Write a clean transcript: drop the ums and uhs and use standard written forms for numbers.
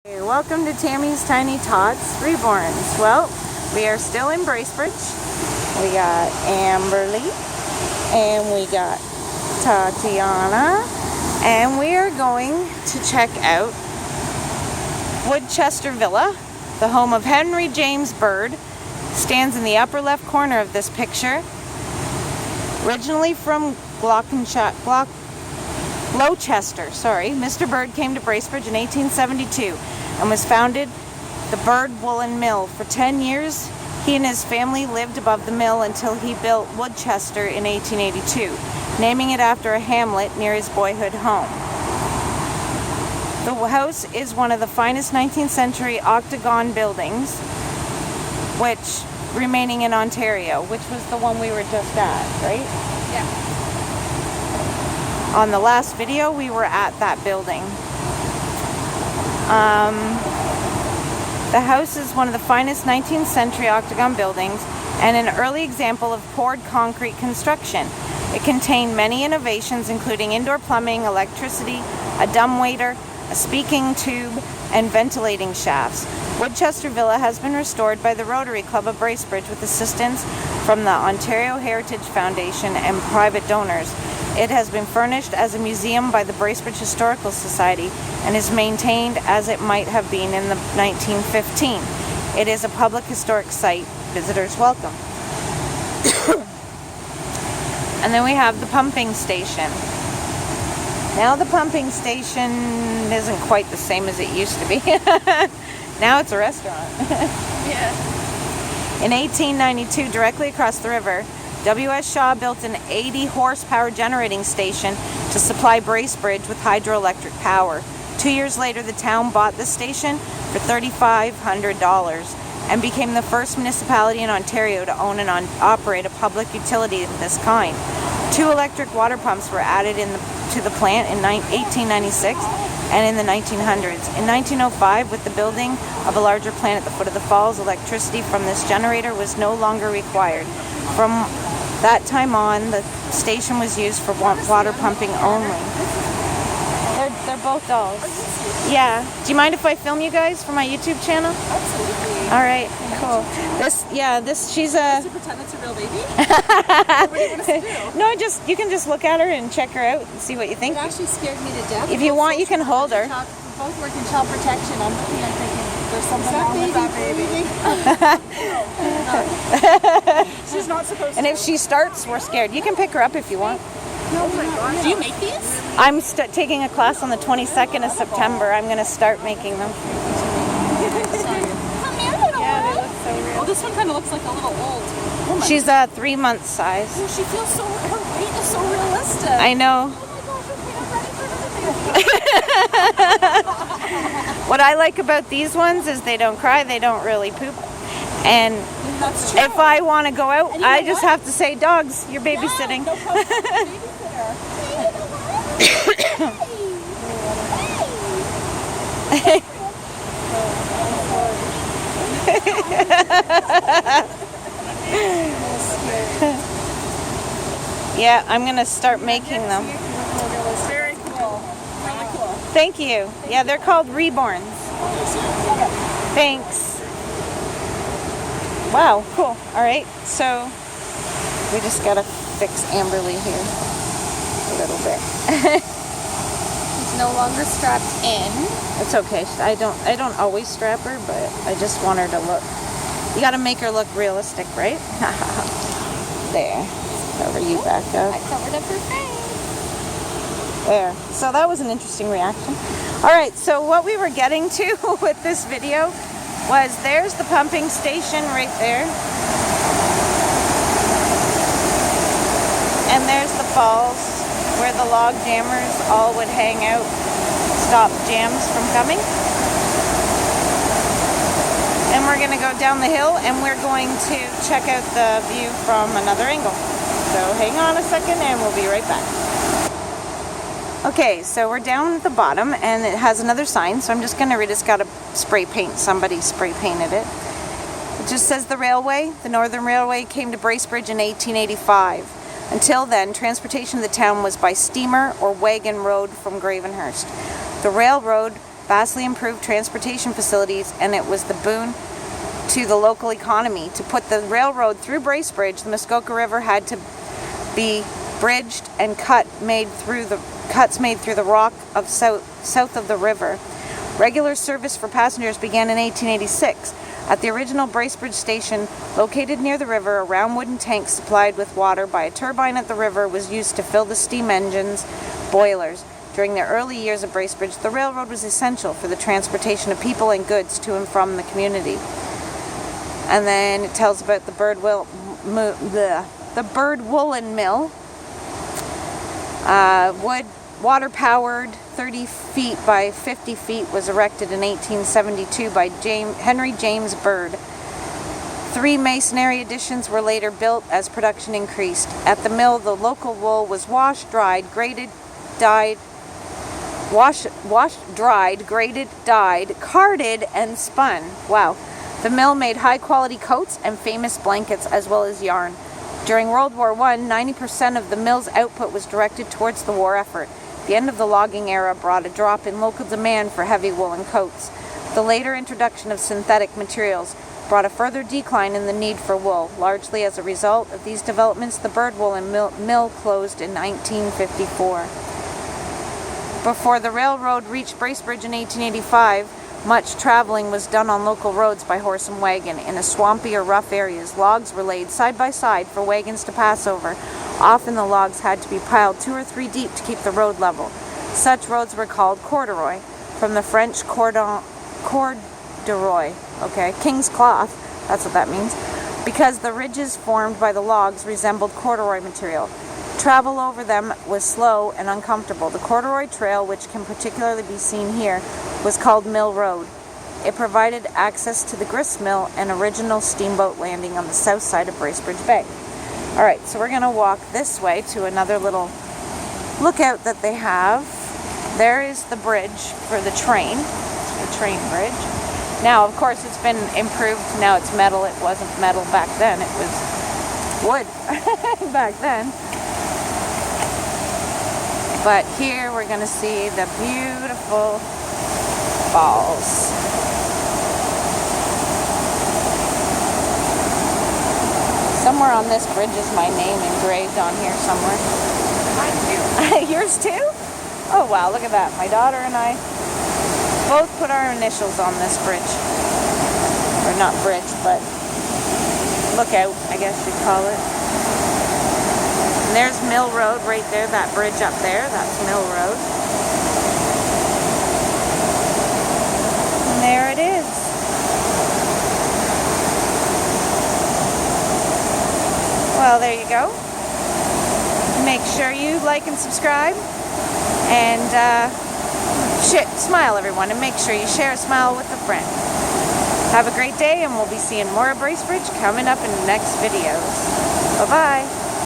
Hey, welcome to Tammy's Tiny Tots Reborns. Well, we are still in Bracebridge. We got Amberly and we got Tatiana, and we are going to check out Woodchester Villa, the home of Henry James Bird. Stands in the upper left corner of this picture. Originally from Gloucester, Mr. Bird came to Bracebridge in 1872 and was founded the Bird Woolen Mill. For 10 years, he and his family lived above the mill until he built Woodchester in 1882, naming it after a hamlet near his boyhood home. The house is one of the finest 19th century octagon buildings, which remaining in Ontario, which was the one we were just at, right? Yeah. On the last video, we were at that building. The house is one of the finest 19th century octagon buildings and an early example of poured concrete construction. It contained many innovations, including indoor plumbing, electricity, a dumbwaiter, a speaking tube, and ventilating shafts. Woodchester Villa has been restored by the Rotary Club of Bracebridge with assistance from the Ontario Heritage Foundation and private donors. It has been furnished as a museum by the Bracebridge Historical Society and is maintained as it might have been in the 1915. It is a public historic site. Visitors welcome. And then we have the pumping station. Now the pumping station isn't quite the same as it used to be. Now it's a restaurant. Yeah. In 1892, directly across the river, W.S. Shaw built an 80 horsepower generating station to supply Bracebridge with hydroelectric power. 2 years later, the town bought the station for $3,500 and became the first municipality in Ontario to own and operate a public utility of this kind. 2 electric water pumps were added to the plant in 1896 and in the 1900s. In 1905, with the building of a larger plant at the foot of the falls, electricity from this generator was no longer required. From that time on, the station was used for water pumping only. They're both dolls. Yeah. Do you mind if I film you guys for my YouTube channel? Absolutely. All right. Cool. She's a. To pretend it's a real baby? What do you want us to do? No, you can just look at her and check her out and see what you think. It actually scared me to death. If you want, you can hold her. We both work in child protection. I'm looking and thinking, there's something wrong with that baby. She's not supposed to. And if she starts, we're scared. You can pick her up if you want. Oh my God. Do you make these? I'm taking a class on the 22nd of September. I'm going to start making them. Yeah, they look so real. Oh, this one kind of looks like a little old woman. She's a 3-month size. Oh, she feels so, her weight is so realistic. I know. Oh my gosh, I'm ready for What I like about these ones is they don't cry, they don't really poop. And That's true. if I want to go out, And you I know just what? have to say, dogs, you're babysitting. Yeah, no problem. Babysitter. Yeah, I'm going to start making them. Very cool. Really cool. Thank you. Yeah, they're called Reborns. Thanks. Wow, cool. All right, so we just got to fix Amberly here a little bit. She's no longer strapped in. It's okay. I don't always strap her, but I just want her to look. You got to make her look realistic, right? There. Cover you back up. I covered up her face. There. So that was an interesting reaction. All right, so what we were getting to with this video was there's the pumping station right there. And there's the falls where the log jammers all would hang out, stop jams from coming. And we're going to go down the hill and we're going to check out the view from another angle. So hang on a second and we'll be right back. Okay, so we're down at the bottom and it has another sign, so I'm just going to read. It's got a spray paint. Somebody spray painted it. It just says the railway. The Northern Railway came to Bracebridge in 1885. Until then, transportation to the town was by steamer or wagon road from Gravenhurst. The railroad vastly improved transportation facilities, and it was the boon to the local economy. To put the railroad through Bracebridge, the Muskoka River had to be bridged and cuts made through the rock of south of the river. Regular service for passengers began in 1886. At the original Bracebridge station, located near the river, a round wooden tank supplied with water by a turbine at the river was used to fill the steam engines' boilers. During the early years of Bracebridge, the railroad was essential for the transportation of people and goods to and from the community. And then it tells about the bird woolen mill. Wood, water-powered, 30 feet by 50 feet, was erected in 1872 by Henry James Bird. 3 masonry additions were later built as production increased. At the mill, the local wool was washed, dried, graded, dyed, carded, and spun. Wow. The mill made high-quality coats and famous blankets, as well as yarn. During World War I, 90% of the mill's output was directed towards the war effort. The end of the logging era brought a drop in local demand for heavy woolen coats. The later introduction of synthetic materials brought a further decline in the need for wool. Largely as a result of these developments, the Bird Woolen Mill closed in 1954. Before the railroad reached Bracebridge in 1885, much traveling was done on local roads by horse and wagon. In swampy or rough areas, logs were laid side by side for wagons to pass over. Often the logs had to be piled 2 or 3 deep to keep the road level. Such roads were called corduroy, from the French corduroy, king's cloth, that's what that means, because the ridges formed by the logs resembled corduroy material. Travel over them was slow and uncomfortable. The corduroy trail, which can particularly be seen here, was called Mill Road. It provided access to the grist mill and original steamboat landing on the south side of Bracebridge Bay. Alright, so we're going to walk this way to another little lookout that they have. There is the bridge for the train bridge. Now, of course, it's been improved. Now it's metal. It wasn't metal back then. It was wood back then. But here we're going to see the beautiful falls. Somewhere on this bridge is my name engraved on here somewhere. Mine too. Yours too? Oh wow, look at that. My daughter and I both put our initials on this bridge. Or not bridge, but lookout, I guess you'd call it. And there's Mill Road right there, that bridge up there. That's Mill Road. And there it is. Well, there you go. Make sure you like and subscribe. And smile, everyone. And make sure you share a smile with a friend. Have a great day, and we'll be seeing more of Bracebridge coming up in the next videos. Bye-bye.